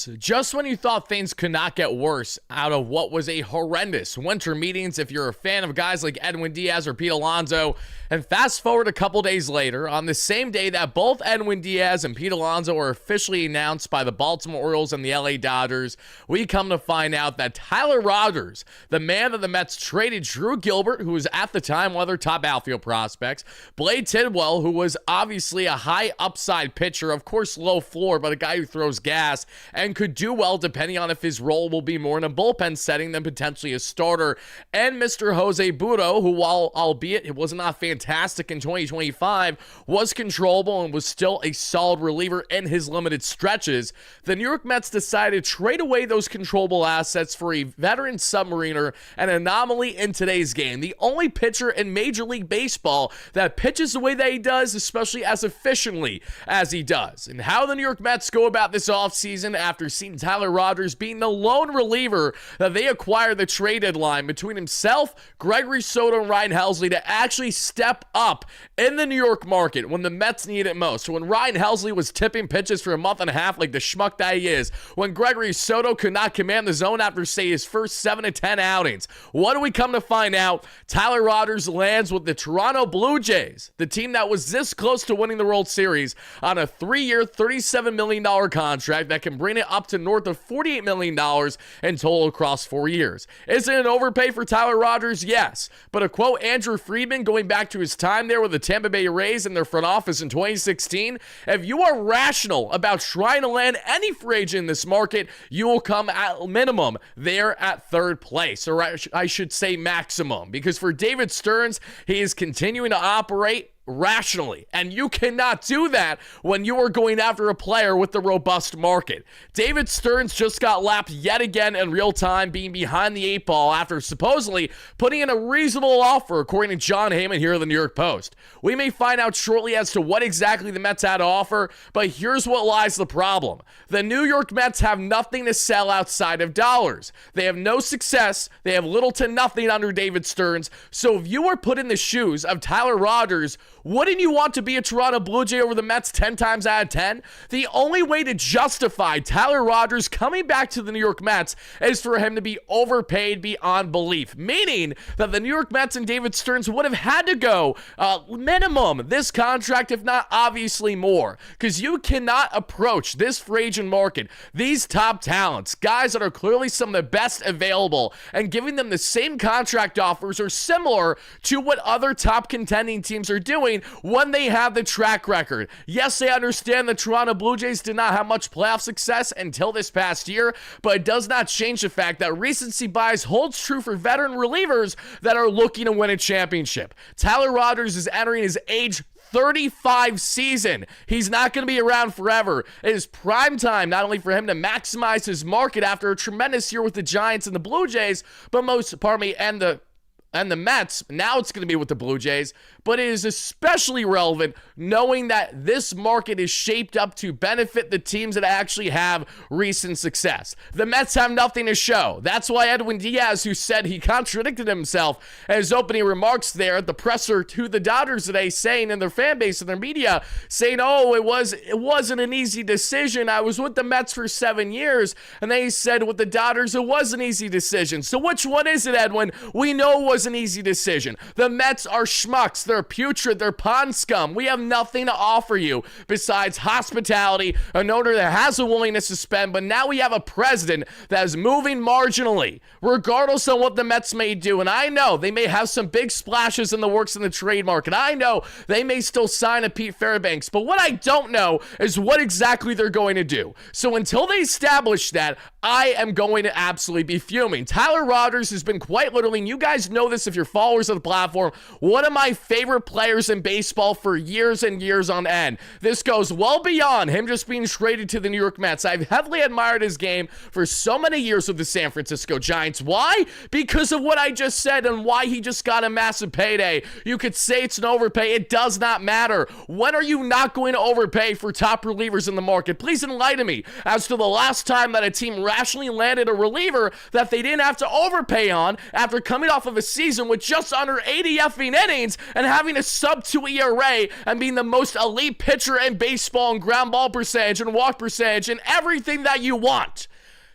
Just when you thought things could not get worse out of what was a horrendous winter meetings, if you're a fan of guys like Edwin Diaz or Pete Alonso, and fast forward a couple days later, on the same day that both Edwin Diaz and Pete Alonso were officially announced by the Baltimore Orioles and the LA Dodgers, we come to find out that Tyler Rogers, the man that the Mets traded Drew Gilbert, who was at the time one of their top outfield prospects, Blade Tidwell, who was obviously a high upside pitcher, of course low floor, but a guy who throws gas, and could do well depending on if his role will be more in a bullpen setting than potentially a starter. And Mr. Jose Burro, who, while albeit it was not fantastic in 2025, was controllable and was still a solid reliever in his limited stretches. The New York Mets decided to trade away those controllable assets for a veteran submariner, an anomaly in today's game. The only pitcher in Major League Baseball that pitches the way that he does, especially as efficiently as he does. And how the New York Mets go about this offseason after seeing Tyler Rogers being the lone reliever that they acquired the trade deadline between himself, Gregory Soto, and Ryan Helsley to actually step up in the New York market when the Mets need it most. So when Ryan Helsley was tipping pitches for a month and a half like the schmuck that he is, when Gregory Soto could not command the zone after, say, his first 7 to 10 outings, what do we come to find out? Tyler Rogers lands with the Toronto Blue Jays, the team that was this close to winning the World Series, on a 3-year, $37 million contract that can bring it up to north of $48 million in total across 4 years. Is it an overpay for Tyler Rogers? Yes. But to quote Andrew Friedman, going back to his time there with the Tampa Bay Rays in their front office in 2016, if you are rational about trying to land any free agent in this market, you will come at minimum there at third place, or I should say maximum, because for David Stearns, he is continuing to operate rationally, and you cannot do that when you are going after a player with the robust market. David Stearns just got lapped yet again in real time, being behind the 8 ball after supposedly putting in a reasonable offer, according to John Heyman here at the New York Post. We may find out shortly as to what exactly the Mets had to offer, but here's what lies the problem. The New York Mets have nothing to sell outside of dollars. They have no success. They have little to nothing under David Stearns. So if you were put in the shoes of Tyler Rogers, wouldn't you want to be a Toronto Blue Jay over the Mets 10 times out of 10? The only way to justify Tyler Rogers coming back to the New York Mets is for him to be overpaid beyond belief, meaning that the New York Mets and David Stearns would have had to go minimum this contract, if not obviously more, because you cannot approach this free agent market, these top talents, guys that are clearly some of the best available, and giving them the same contract offers or similar to what other top contending teams are doing when they have the track record. Yes, I understand the Toronto Blue Jays did not have much playoff success until this past year, but it does not change the fact that recency bias holds true for veteran relievers that are looking to win a championship. Tyler Rogers is entering his age 35 season. He's not going to be around forever. It is prime time not only for him to maximize his market after a tremendous year with the Giants and the Blue Jays, but and the Mets. Now it's going to be with the Blue Jays, but it is especially relevant knowing that this market is shaped up to benefit the teams that actually have recent success. The Mets have nothing to show. That's why Edwin Diaz, who said he contradicted himself in his opening remarks there at the presser to the Dodgers today, saying in their fan base and their media, saying, oh, it wasn't an easy decision. I was with the Mets for 7 years. And then he said with the Dodgers, it was an easy decision. So which one is it, Edwin? We know it was an easy decision. The Mets are schmucks. They're putrid. They're pond scum. We have nothing to offer you besides hospitality, an owner that has a willingness to spend, but now we have a president that is moving marginally, regardless of what the Mets may do. And I know they may have some big splashes in the works in the trade market. I know they may still sign a Pete Fairbanks, but what I don't know is what exactly they're going to do. So until they establish that, I am going to absolutely be fuming. Tyler Rogers has been quite literally, and you guys know this if you're followers of the platform, one of my favorite players in baseball for years and years on end. This goes well beyond him just being traded to the New York Mets. I've heavily admired his game for so many years with the San Francisco Giants. Why? Because of what I just said and why he just got a massive payday. You could say it's an overpay. It does not matter. When are you not going to overpay for top relievers in the market? Please enlighten me as to the last time that a team rationally landed a reliever that they didn't have to overpay on after coming off of a season with just under 80 effing innings and having a sub-2 ERA and being the most elite pitcher in baseball in ground ball percentage and walk percentage and everything that you want.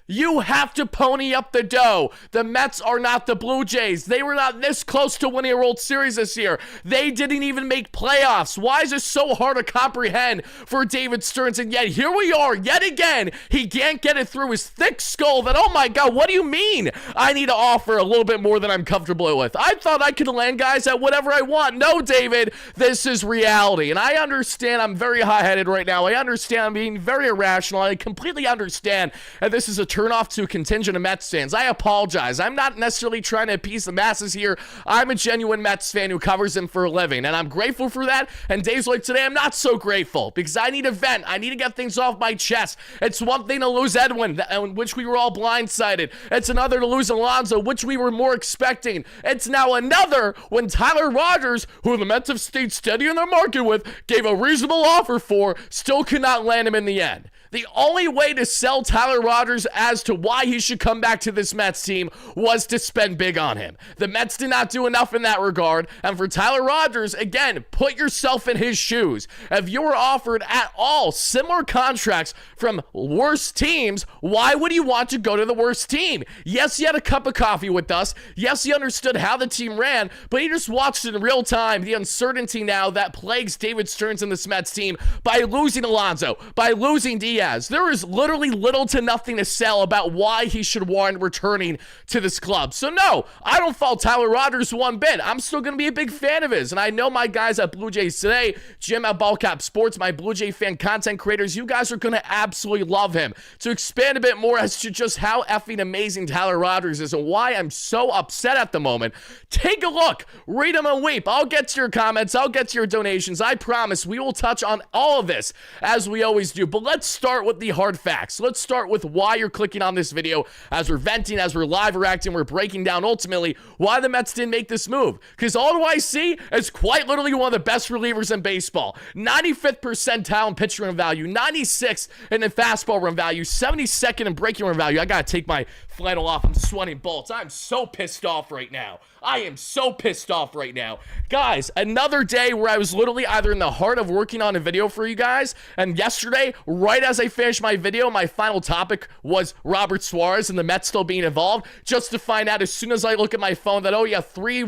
You have to pony up the dough. The Mets are not the Blue Jays. They were not this close to winning a World Series this year. They didn't even make playoffs. Why is it so hard to comprehend for David Stearns? And yet here we are yet again. He can't get it through his thick skull that, oh my God, what do you mean I need to offer a little bit more than I'm comfortable with? I thought I could land guys at whatever I want. No, David, this is reality. And I understand I'm very high-headed right now. I understand I'm being very irrational. I completely understand that this is a turn off to a contingent of Mets fans. I apologize. I'm not necessarily trying to appease the masses here. I'm a genuine Mets fan who covers them for a living, and I'm grateful for that. And days like today, I'm not so grateful because I need to vent. I need to get things off my chest. It's one thing to lose Edwin, which we were all blindsided. It's another to lose Alonso, which we were more expecting. It's now another when Tyler Rogers, who the Mets have stayed steady in their market with, gave a reasonable offer for, still could not land him in the end. The only way to sell Tyler Rogers as to why he should come back to this Mets team was to spend big on him. The Mets did not do enough in that regard. And for Tyler Rogers, again, put yourself in his shoes. If you were offered at all similar contracts from worse teams, why would you want to go to the worst team? Yes, he had a cup of coffee with us. Yes, he understood how the team ran, but he just watched in real time the uncertainty now that plagues David Stearns and this Mets team by losing Alonso, by losing Diaz. There is literally little to nothing to sell about why he should warrant returning to this club. So no, I don't fault Tyler Rogers one bit. I'm still going to be a big fan of his. And I know my guys at Blue Jays Today, Jim at Ballcap Sports, my Blue Jay fan content creators, you guys are going to absolutely love him. To expand a bit more as to just how effing amazing Tyler Rogers is and why I'm so upset at the moment, take a look, read them and weep. I'll get to your comments. I'll get to your donations. I promise we will touch on all of this as we always do. But let's start with the hard facts. Let's start with why you're clicking on this video as we're venting, as we're live reacting, we're breaking down ultimately why the Mets didn't make this move. Because all do I see is quite literally one of the best relievers in baseball. 95th percentile in pitch run value, 96th in the fastball run value, 72nd in breaking run value. I gotta take my flannel off. I'm sweating bullets. I'm so pissed off right now. I am so pissed off right now. Guys, another day where I was literally either in the heart of working on a video for you guys, and yesterday, right as I finished my video, my final topic was Robert Suarez and the Mets still being involved, just to find out as soon as I look at my phone that, oh yeah, 3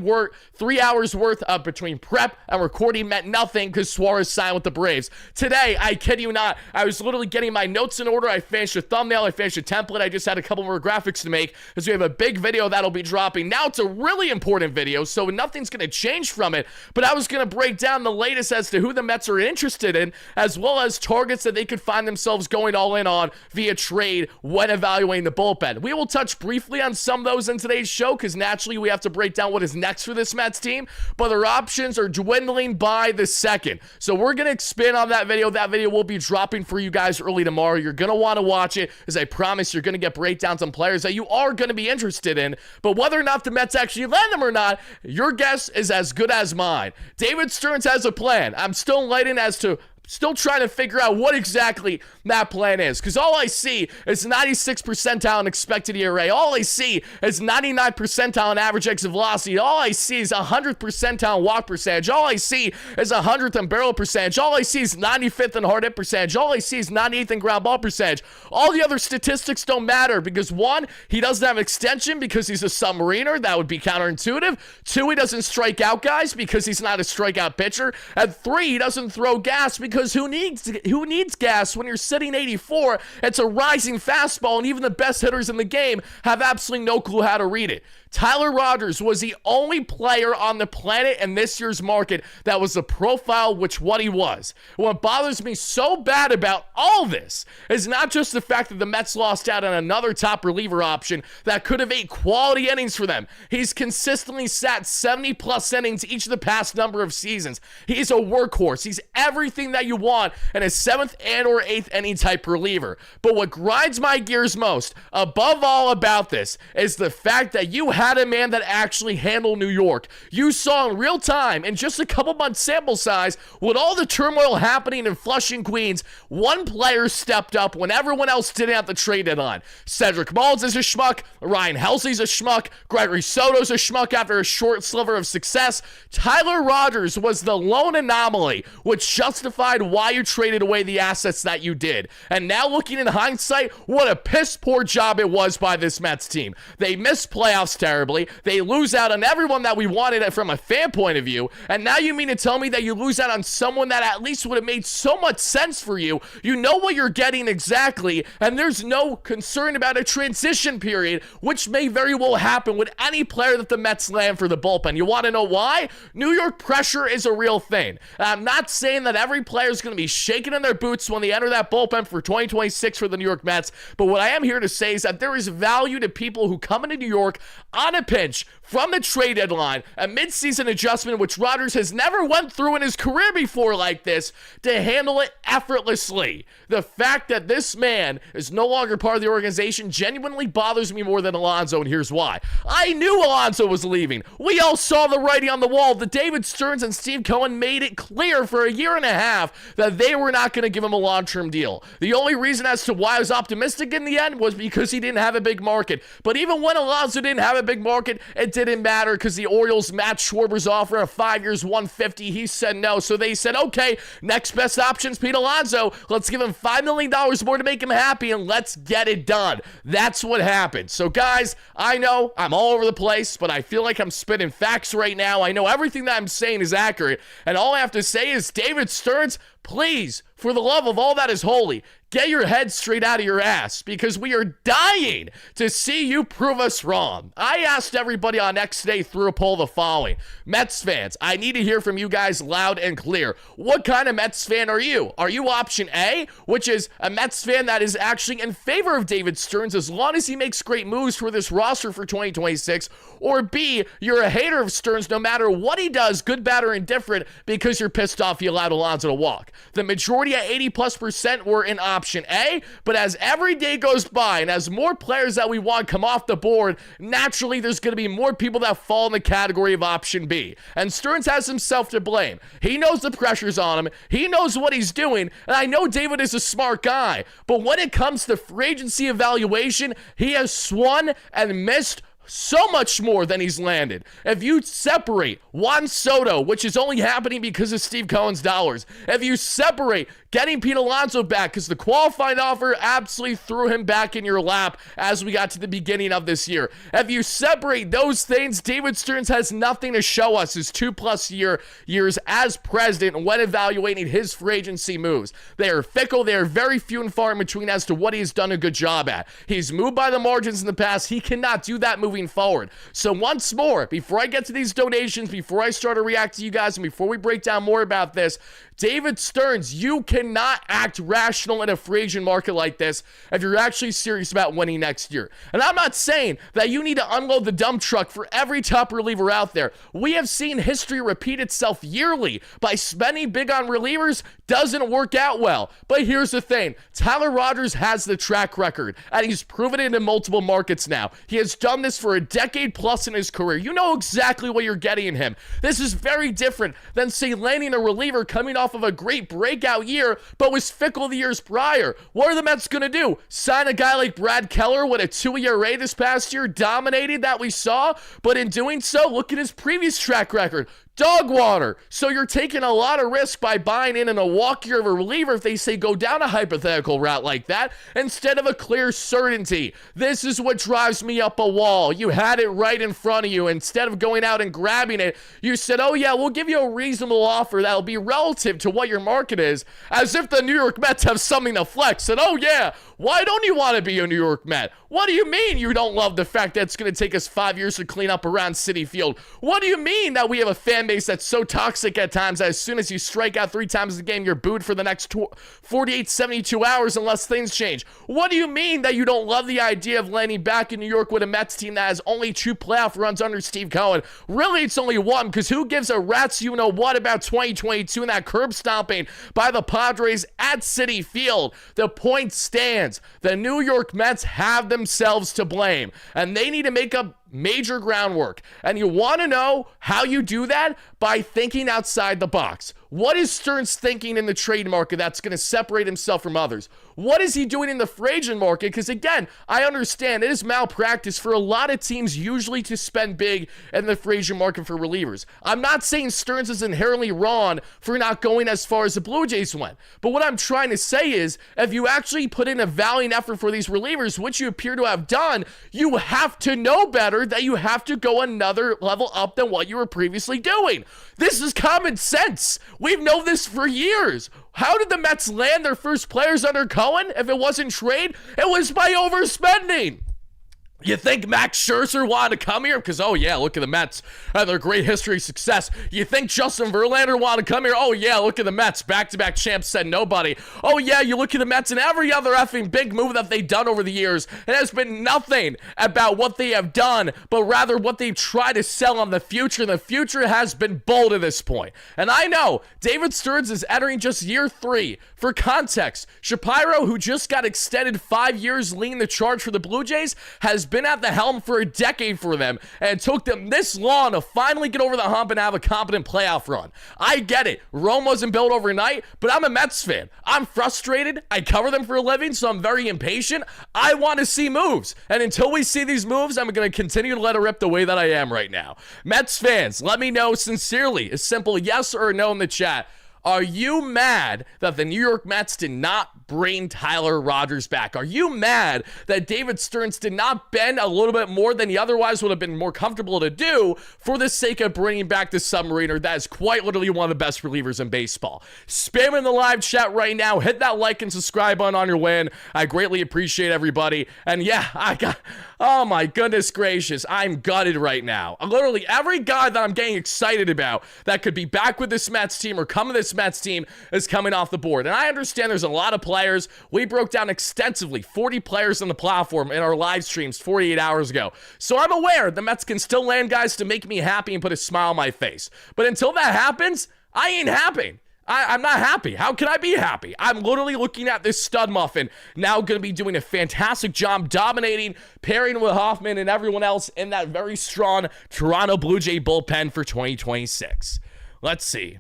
hours worth of between prep and recording meant nothing because Suarez signed with the Braves. Today, I kid you not, I was literally getting my notes in order. I finished a thumbnail, I finished a template, I just had a couple more graphics to make because we have a big video that'll be dropping. Now it's a really important video, so nothing's going to change from it, but I was going to break down the latest as to who the Mets are interested in, as well as targets that they could find themselves going all in on via trade when evaluating the bullpen. We will touch briefly on some of those in today's show, because naturally we have to break down what is next for this Mets team, but their options are dwindling by the second. So we're going to expand on that video. That video will be dropping for you guys early tomorrow. You're going to want to watch it, as I promise you're going to get breakdowns on players that you are going to be interested in, but whether or not the Mets actually land them or not, your guess is as good as mine. David Stearns has a plan. I'm still enlightened as to still trying to figure out what exactly that plan is, because all I see is 96 percentile in expected ERA. All I see is 99 percentile in average exit velocity. All I see is 100th percentile in walk percentage. All I see is 100th in barrel percentage. All I see is 95th in hard hit percentage. All I see is 98th in ground ball percentage. All the other statistics don't matter because, one, he doesn't have extension because he's a submariner. That would be counterintuitive. Two, he doesn't strike out guys because he's not a strikeout pitcher. And three, he doesn't throw gas because who needs gas when you're sitting 84? It's a rising fastball, and even the best hitters in the game have absolutely no clue how to read it. Tyler Rogers was the only player on the planet in this year's market that was the profile which what he was. What bothers me so bad about all this is not just the fact that the Mets lost out on another top reliever option that could have ate quality innings for them. He's consistently sat 70 plus innings each of the past number of seasons. He's a workhorse. He's everything that that you want in a 7th and or 8th inning type reliever. But what grinds my gears most, above all about this, is the fact that you had a man that actually handled New York. You saw in real time, in just a couple months sample size, with all the turmoil happening in Flushing, Queens, one player stepped up when everyone else didn't at the trade deadline. Cedric Mullins is a schmuck, Ryan Helsley's a schmuck, Gregory Soto's a schmuck after a short sliver of success. Tyler Rogers was the lone anomaly, which justified why you traded away the assets that you did. And now looking in hindsight, what a piss poor job it was by this Mets team. They missed playoffs terribly. They lose out on everyone that we wanted from a fan point of view. And now you mean to tell me that you lose out on someone that at least would have made so much sense for you? You know what you're getting exactly, and there's no concern about a transition period, which may very well happen with any player that the Mets land for the bullpen. You want to know why? New York pressure is a real thing. I'm not saying that every player is going to be shaking in their boots when they enter that bullpen for 2026 for the New York Mets, but what I am here to say is that there is value to people who come into New York on a pinch from the trade deadline, a midseason adjustment which Rodgers has never went through in his career before like this, to handle it effortlessly. The fact that this man is no longer part of the organization genuinely bothers me more than Alonso, and here's why. I knew Alonso was leaving. We all saw the writing on the wall. The David Stearns and Steve Cohen made it clear for a year and a half that they were not going to give him a long-term deal. The only reason as to why I was optimistic in the end was because he didn't have a big market. But even when Alonso didn't have a big market, it didn't matter because the Orioles matched Schwarber's offer of 5 years, $150. He said no. So they said, okay, next best option's Pete Alonso. Let's give him $5 million more to make him happy and let's get it done. That's what happened. So guys, I know I'm all over the place, but I feel like I'm spitting facts right now. I know everything that I'm saying is accurate. And all I have to say is, David Stearns, please, for the love of all that is holy, get your head straight out of your ass, because we are dying to see you prove us wrong. I asked everybody on X today through a poll the following. Mets fans, I need to hear from you guys loud and clear. What kind of Mets fan are you? Are you option A, which is a Mets fan that is actually in favor of David Stearns as long as he makes great moves for this roster for 2026? Or B, you're a hater of Stearns no matter what he does, good, bad, or indifferent, because you're pissed off he allowed Alonso to walk? The majority at 80+% were in option A, but as every day goes by and as more players that we want come off the board, naturally there's going to be more people that fall in the category of option B. And Stearns has himself to blame. He knows the pressure's on him. He knows what he's doing, and I know David is a smart guy, but when it comes to free agency evaluation, he has swung and missed so much more than he's landed. If you separate Juan Soto, which is only happening because of Steve Cohen's dollars, if you separate getting Pete Alonso back because the qualifying offer absolutely threw him back in your lap as we got to the beginning of this year, if you separate those things, David Stearns has nothing to show us his 2+ years as president when evaluating his free agency moves. They are fickle. They are very few and far in between as to what he's done a good job at. He's moved by the margins in the past. He cannot do that moving forward. So once more, before I get to these donations, before I start to react to you guys, and before we break down more about this, David Stearns, you cannot act rational in a free agent market like this if you're actually serious about winning next year. And I'm not saying that you need to unload the dump truck for every top reliever out there. We have seen history repeat itself yearly. By spending big on relievers doesn't work out well. But here's the thing. Tyler Rogers has the track record, and he's proven it in multiple markets now. He has done this for a decade plus in his career. You know exactly what you're getting in him. This is very different than, say, landing a reliever coming off of a great breakout year, but was fickle the years prior. What are the Mets going to do? Sign a guy like Brad Keller with a 2 ERA this past year, dominating that we saw, but in doing so, look at his previous track record. Dog water. So you're taking a lot of risk by buying in a walk-year of a reliever if they say go down a hypothetical route like that instead of a clear certainty. This is what drives me up a wall. You had it right in front of you. Instead of going out and grabbing it, you said, oh yeah, we'll give you a reasonable offer that'll be relative to what your market is, as if the New York Mets have something to flex. And oh yeah, Why don't you want to be a New York Met? What do you mean you don't love the fact that it's going to take us 5 years to clean up around Citi Field? What do you mean that we have a fan base that's so toxic at times that as soon as you strike out 3 times a game, you're booed for the next 48, 72 hours unless things change? What do you mean that you don't love the idea of landing back in New York with a Mets team that has only 2 playoff runs under Steve Cohen? Really, it's only 1, because who gives a rat's you-know-what about 2022 and that curb stomping by the Padres at Citi Field? The point stands. The New York Mets have themselves to blame, and they need to make up major groundwork. And you want to know how you do that? By thinking outside the box. What is Stearns thinking in the trade market that's going to separate himself from others? What is he doing in the free agent market? Because again, I understand it is malpractice for a lot of teams usually to spend big in the free agent market for relievers. I'm not saying Stearns is inherently wrong for not going as far as the Blue Jays went. But what I'm trying to say is, if you actually put in a valiant effort for these relievers, which you appear to have done, you have to know better that you have to go another level up than what you were previously doing. This is common sense. We've known this for years. How did the Mets land their first players under Cohen if it wasn't trade? It was by overspending. You think Max Scherzer wanted to come here? Because, oh, yeah, look at the Mets and their great history of success. You think Justin Verlander wanted to come here? Oh, yeah, look at the Mets. Back-to-back champs said nobody. Oh, yeah, you look at the Mets and every other effing big move that they've done over the years. It has been nothing about what they have done, but rather what they've tried to sell on the future. And the future has been bold at this point. And I know David Stearns is entering just year 3. For context, Shapiro, who just got extended 5 years leading the charge for the Blue Jays, has been at the helm for a decade for them, and it took them this long to finally get over the hump and have a competent playoff run. I get it. Rome wasn't built overnight, but I'm a Mets fan. I'm frustrated. I cover them for a living, so I'm very impatient. I want to see moves, and until we see these moves, I'm going to continue to let it rip the way that I am right now. Mets fans, let me know sincerely, a simple yes or no in the chat. Are you mad that the New York Mets did not bring Tyler Rogers back? Are you mad that David Stearns did not bend a little bit more than he otherwise would have been more comfortable to do for the sake of bringing back the submariner that is quite literally one of the best relievers in baseball? Spam in the live chat right now. Hit that like and subscribe button on your way in. I greatly appreciate everybody. And yeah, oh my goodness gracious, I'm gutted right now. Literally every guy that I'm getting excited about that could be back with this Mets team or come to this Mets team is coming off the board. And I understand there's a lot of players. We broke down extensively 40 players on the platform in our live streams 48 hours ago. So I'm aware the Mets can still land guys to make me happy and put a smile on my face. But until that happens, I ain't happy. I'm not happy. How can I be happy? I'm literally looking at this stud muffin now going to be doing a fantastic job dominating, pairing with Hoffman and everyone else in that very strong Toronto Blue Jay bullpen for 2026. Let's see.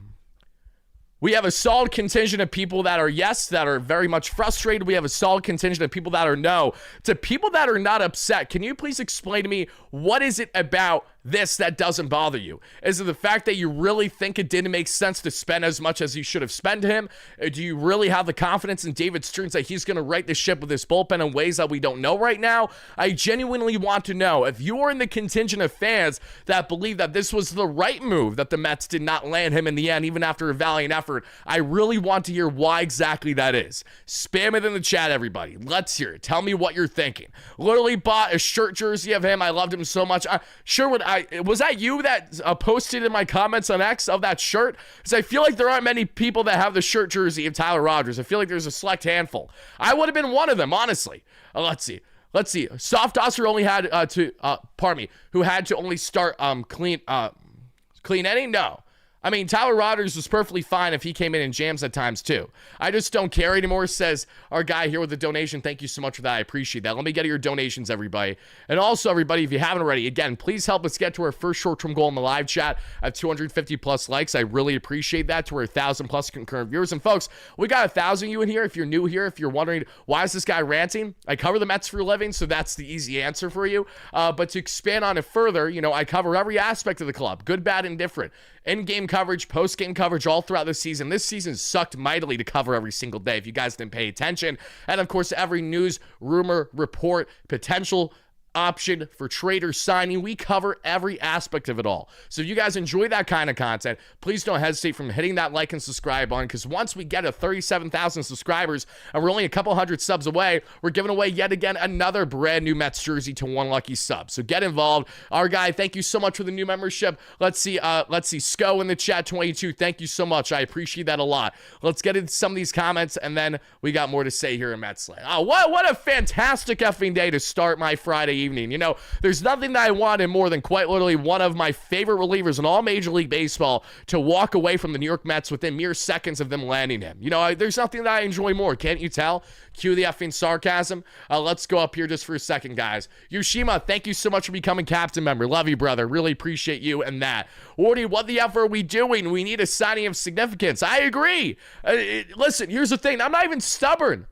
We have a solid contingent of people that are yes, that are very much frustrated. We have a solid contingent of people that are no. To people that are not upset, can you please explain to me what is it about this that doesn't bother you? Is it the fact that you really think it didn't make sense to spend as much as you should have spent him? Do you really have the confidence in David Stearns that he's going to right the ship with this bullpen in ways that we don't know right now? I genuinely want to know if you are in the contingent of fans that believe that this was the right move, that the Mets did not land him in the end, even after a valiant effort. I really want to hear why exactly that is. Spam it in the chat, everybody. Let's hear it. Tell me what you're thinking. Literally bought a shirt jersey of him. I loved him so much. Was that you that posted in my comments on X of that shirt? Because I feel like there aren't many people that have the shirt jersey of Tyler Rogers. I feel like there's a select handful. I would have been one of them, honestly. Let's see. Soft Oscar only had who had to only start clean inning? No. I mean, Tyler Rogers was perfectly fine if he came in and jams at times too. I just don't care anymore, says our guy here with the donation. Thank you so much for that. I appreciate that. Let me get your donations, everybody. And also, everybody, if you haven't already, again, please help us get to our first short-term goal in the live chat at 250 plus likes. I really appreciate that, to our 1,000 plus concurrent viewers. And folks, we got 1,000 of you in here. If you're new here, if you're wondering, why is this guy ranting? I cover the Mets for a living, so that's the easy answer for you. But to expand on it further, I cover every aspect of the club, good, bad, and different. In-game coverage, post-game coverage all throughout the season. This season sucked mightily to cover every single day if you guys didn't pay attention. And, of course, every news, rumor, report, potential option for trader signing. We cover every aspect of it all. So if you guys enjoy that kind of content, please don't hesitate from hitting that like and subscribe button, because once we get to 37,000 subscribers and we're only a couple hundred subs away, we're giving away yet again another brand new Mets jersey to one lucky sub. So get involved. Our guy, thank you so much for the new membership. Let's see Sco in the chat 22. Thank you so much. I appreciate that a lot. Let's get into some of these comments, and then we got more to say here in Metsland. Oh, what a fantastic effing day to start my Friday evening. You know, there's nothing that I wanted more than quite literally one of my favorite relievers in all Major League Baseball to walk away from the New York Mets within mere seconds of them landing him. You know, there's nothing that I enjoy more. Can't you tell? Cue the effing sarcasm. Let's go up here just for a second, guys. Yoshima, thank you so much for becoming captain member. Love you, brother. Really appreciate you and that. Wardy, what the F are we doing? We need a signing of significance. I agree. Listen, here's the thing. I'm not even stubborn.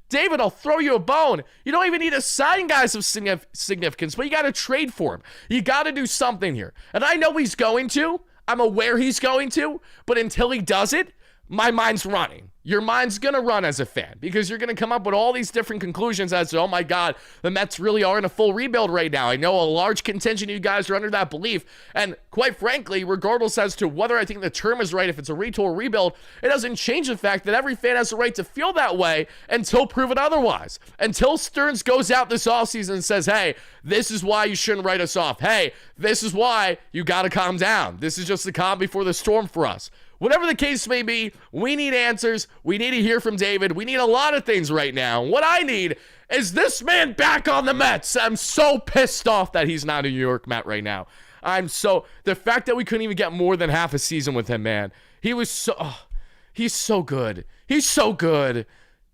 David, I'll throw you a bone. You don't even need to sign guys of significance, but you got to trade for him. You got to do something here. And I know he's going to. I'm aware he's going to. But until he does it, my mind's running. Your mind's going to run as a fan, because you're going to come up with all these different conclusions as to, oh my God, the Mets really are in a full rebuild right now. I know a large contingent of you guys are under that belief. And quite frankly, regardless as to whether I think the term is right, if it's a retool or rebuild, it doesn't change the fact that every fan has the right to feel that way until proven otherwise. Until Stearns goes out this offseason and says, hey, this is why you shouldn't write us off. Hey, this is why you got to calm down. This is just the calm before the storm for us. Whatever the case may be, we need answers. We need to hear from David. We need a lot of things right now. What I need is this man back on the Mets. I'm so pissed off that he's not a New York Met right now. The fact that we couldn't even get more than half a season with him, man. He's so good. He's so good.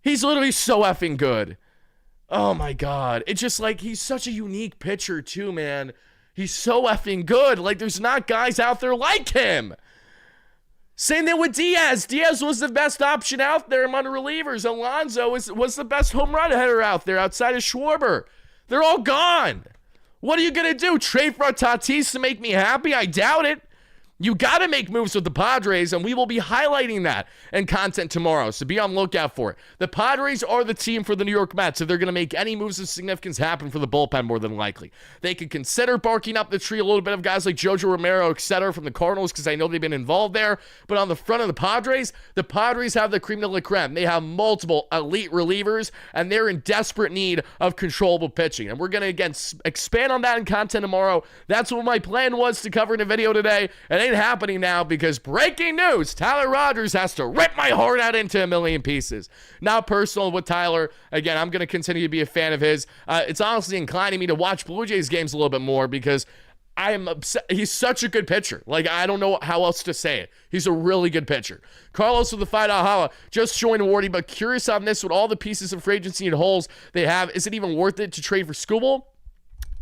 He's literally so effing good. Oh my God. It's just like, he's such a unique pitcher too, man. He's so effing good. Like, there's not guys out there like him. Same thing with Diaz. Diaz was the best option out there among relievers. Alonso was the best home run hitter out there outside of Schwarber. They're all gone. What are you going to do? Trade for Tatis to make me happy? I doubt it. You got to make moves with the Padres, and we will be highlighting that in content tomorrow, so be on lookout for it. The Padres are the team for the New York Mets, so they're going to make any moves of significance happen for the bullpen more than likely. They could consider barking up the tree a little bit of guys like Jojo Romero, etc. from the Cardinals, because I know they've been involved there, but on the front of the Padres have the cream de la creme. They have multiple elite relievers, and they're in desperate need of controllable pitching, and we're going to, again, expand on that in content tomorrow. That's what my plan was to cover in a video today, and ain't happening now because breaking news, Tyler Rogers has to rip my heart out into a million pieces. Not personal with Tyler. Again, I'm going to continue to be a fan of his. It's honestly inclining me to watch Blue Jays games a little bit more because I am upset. He's such a good pitcher. Like, I don't know how else to say it. He's a really good pitcher. Carlos with the $5 holla. Just joined Wardy, but curious on this with all the pieces of free agency and holes they have. Is it even worth it to trade for Skubal?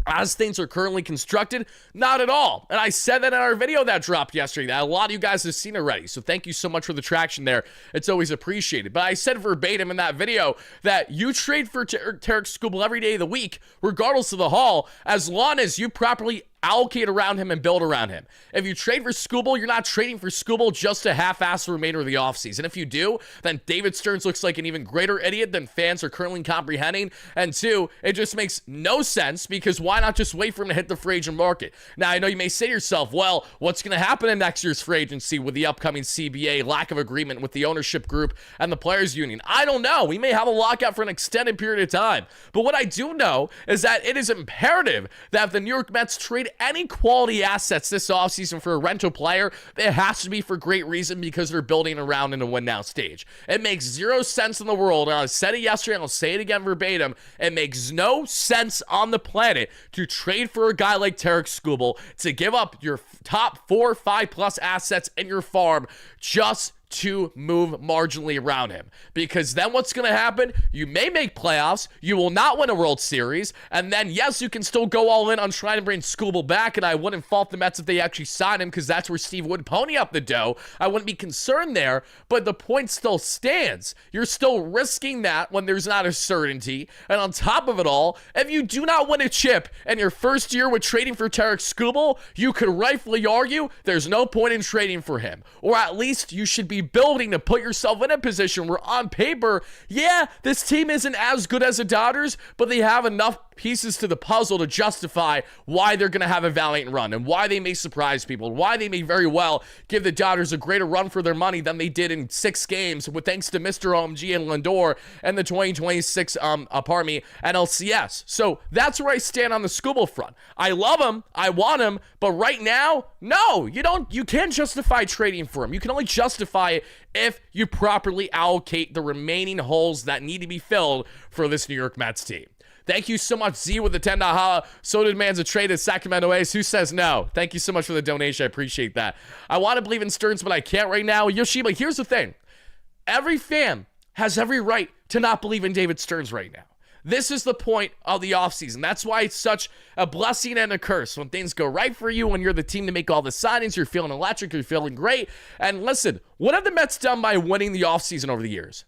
As things are currently constructed, not at all. And I said that in our video that dropped yesterday that a lot of you guys have seen already. So thank you so much for the traction there. It's always appreciated. But I said verbatim in that video that you trade for Tarik Skubal every day of the week, regardless of the haul, as long as you properly allocate around him and build around him. If you trade for Skubal, you're not trading for Skubal just to half-ass the remainder of the offseason. If you do, then David Stearns looks like an even greater idiot than fans are currently comprehending. And two, it just makes no sense because why not just wait for him to hit the free agent market? Now, I know you may say to yourself, well, what's going to happen in next year's free agency with the upcoming CBA, lack of agreement with the ownership group and the players union? I don't know. We may have a lockout for an extended period of time. But what I do know is that it is imperative that if the New York Mets trade any quality assets this offseason for a rental player, it has to be for great reason because they're building around in a win now stage. It makes zero sense in the world, and I said it yesterday, and I'll say it again verbatim, it makes no sense on the planet to trade for a guy like Tarik Skubal, to give up your top 4 or 5 plus assets in your farm just to move marginally around him. Because then what's going to happen? You may make playoffs, you will not win a World Series, and then yes, you can still go all in on trying to bring Skubal back, and I wouldn't fault the Mets if they actually sign him because that's where Steve would pony up the dough. I wouldn't be concerned there, but the point still stands. You're still risking that when there's not a certainty, and on top of it all, if you do not win a chip in your first year with trading for Tarik Skubal, you could rightfully argue there's no point in trading for him, or at least you should be building to put yourself in a position where on paper, yeah, this team isn't as good as the Dodgers, but they have enough pieces to the puzzle to justify why they're going to have a valiant run and why they may surprise people, and why they may very well give the Dodgers a greater run for their money than they did in 6 games with thanks to Mr. OMG and Lindor and the 2026 NLCS. So that's where I stand on the Skubal front. I love him, I want him, but right now, no, you can't justify trading for him. You can only justify it if you properly allocate the remaining holes that need to be filled for this New York Mets team. Thank you so much, Z, with the $10 holla. So demands a trade at Sacramento A's. Who says no? Thank you so much for the donation. I appreciate that. I want to believe in Stearns, but I can't right now. Yoshiba, here's the thing. Every fan has every right to not believe in David Stearns right now. This is the point of the offseason. That's why it's such a blessing and a curse. When things go right for you, when you're the team to make all the signings, you're feeling electric, you're feeling great. And listen, what have the Mets done by winning the offseason over the years?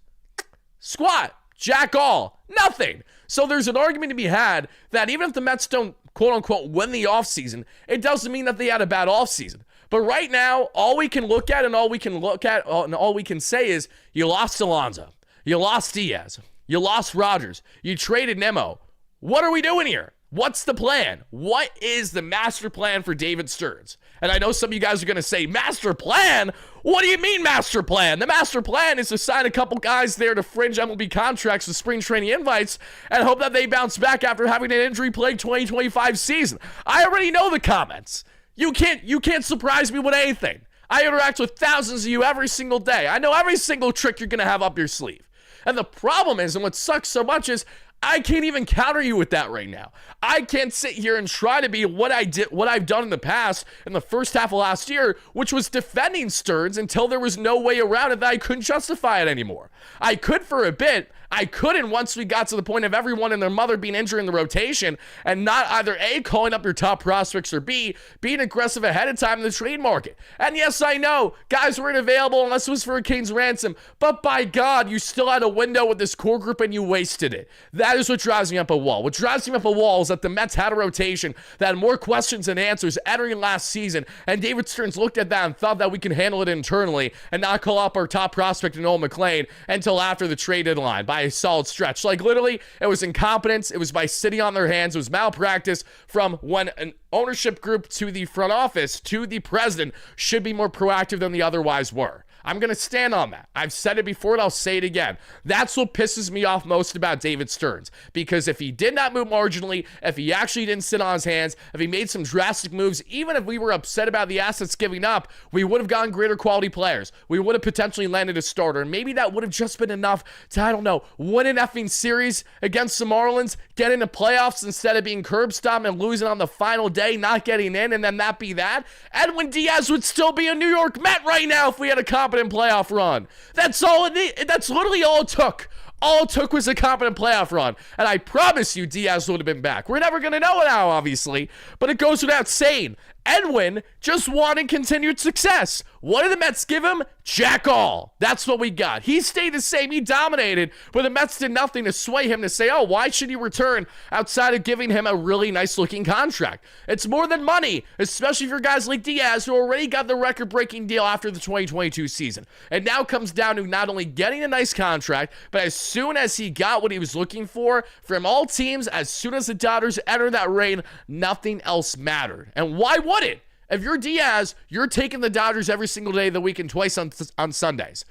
Squat, jack all, nothing. So there's an argument to be had that even if the Mets don't, quote-unquote, win the offseason, it doesn't mean that they had a bad offseason. But right now, all we can look at and all we can say is you lost Alonso, you lost Diaz, you lost Rogers, you traded Nemo. What are we doing here? What's the plan? What is the master plan for David Stearns? And I know some of you guys are going to say, master plan? What do you mean master plan? The master plan is to sign a couple guys there to fringe MLB contracts with spring training invites and hope that they bounce back after having an injury-plagued 2025 season. I already know the comments. You can't surprise me with anything. I interact with thousands of you every single day. I know every single trick you're going to have up your sleeve. And the problem is, and what sucks so much is, I can't even counter you with that right now. I can't sit here and try to be what I've done in the past in the first half of last year, which was defending Stearns until there was no way around it that I couldn't justify it anymore. I could for a bit. I couldn't once we got to the point of everyone and their mother being injured in the rotation and not either A, calling up your top prospects, or B, being aggressive ahead of time in the trade market. And yes, I know guys weren't available unless it was for a King's ransom, but by God, you still had a window with this core group and you wasted it. That is what drives me up a wall. What drives me up a wall is that the Mets had a rotation that had more questions than answers entering last season, and David Stearns looked at that and thought that we can handle it internally and not call up our top prospect, Noel McLean, until after the trade deadline by a solid stretch. Like, literally, it was incompetence. It was by sitting on their hands. It was malpractice from when an ownership group to the front office to the president should be more proactive than they otherwise were. I'm going to stand on that. I've said it before and I'll say it again. That's what pisses me off most about David Stearns. Because if he did not move marginally, if he actually didn't sit on his hands, if he made some drastic moves, even if we were upset about the assets giving up, we would have gotten greater quality players. We would have potentially landed a starter. And maybe that would have just been enough to, I don't know, win an effing series against the Marlins, get into playoffs instead of being curb stomped and losing on the final day, not getting in, and then that be that. Edwin Diaz would still be a New York Met right now if we had a competent playoff run. That's literally all it took. All it took was a competent playoff run. And I promise you Diaz would have been back. We're never going to know it now, obviously. But it goes without saying. Edwin just wanted continued success. What did the Mets give him? Jack all. That's what we got. He stayed the same. He dominated, but the Mets did nothing to sway him to say, oh, why should he return outside of giving him a really nice-looking contract? It's more than money, especially for guys like Diaz, who already got the record-breaking deal after the 2022 season. It now comes down to not only getting a nice contract, but as soon as he got what he was looking for from all teams, as soon as the Dodgers entered that reign, nothing else mattered. And why would it? If you're Diaz, you're taking the Dodgers every single day of the week and twice on Sundays.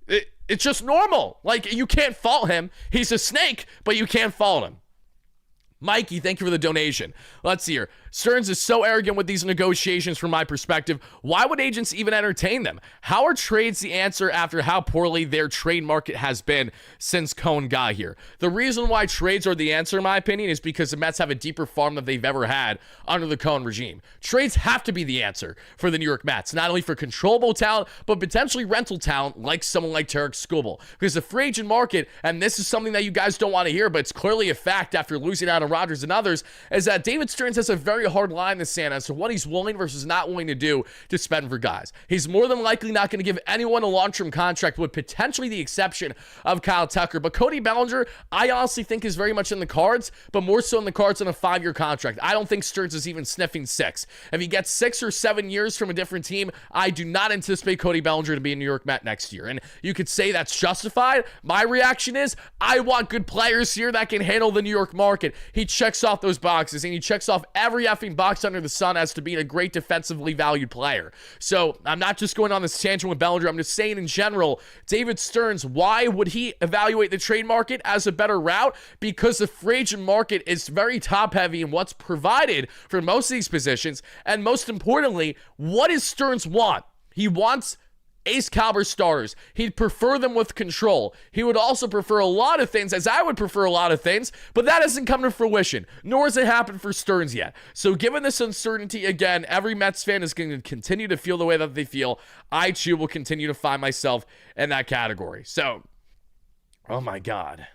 It's just normal. Like, you can't fault him. He's a snake, but you can't fault him. Mikey, thank you for the donation. Let's see here. Stearns is so arrogant with these negotiations from my perspective. Why would agents even entertain them? How are trades the answer after how poorly their trade market has been since Cohen got here? The reason why trades are the answer, in my opinion, is because the Mets have a deeper farm than they've ever had under the Cohen regime. Trades have to be the answer for the New York Mets, not only for controllable talent, but potentially rental talent like someone like Tarek Skubal. Because the free agent market, and this is something that you guys don't want to hear, but it's clearly a fact after losing out on Rodgers and others, is that David Stearns has a very hard line in the sand as to what he's willing versus not willing to do to spend for guys. He's more than likely not going to give anyone a long-term contract, with potentially the exception of Kyle Tucker. But Cody Bellinger, I honestly think is very much in the cards, but more so in the cards on a 5-year contract. I don't think Stearns is even sniffing 6. If he gets 6 or 7 years from a different team, I do not anticipate Cody Bellinger to be a New York Met next year. And you could say that's justified. My reaction is, I want good players here that can handle the New York market. he checks off those boxes, and he checks off every effing box under the sun as to being a great defensively valued player. So I'm not just going on this tangent with Bellinger. I'm just saying in general, David Stearns, why would he evaluate the trade market as a better route? Because the free agent market is very top heavy in what's provided for most of these positions. And most importantly, what does Stearns want? He wants ace caliber starters. He'd prefer them with control. He would also prefer a lot of things, as I would prefer a lot of things, but that hasn't come to fruition, nor has it happened for Stearns yet. So given this uncertainty, again, every Mets fan is going to continue to feel the way that they feel. I too will continue to find myself in that category. So, oh my God.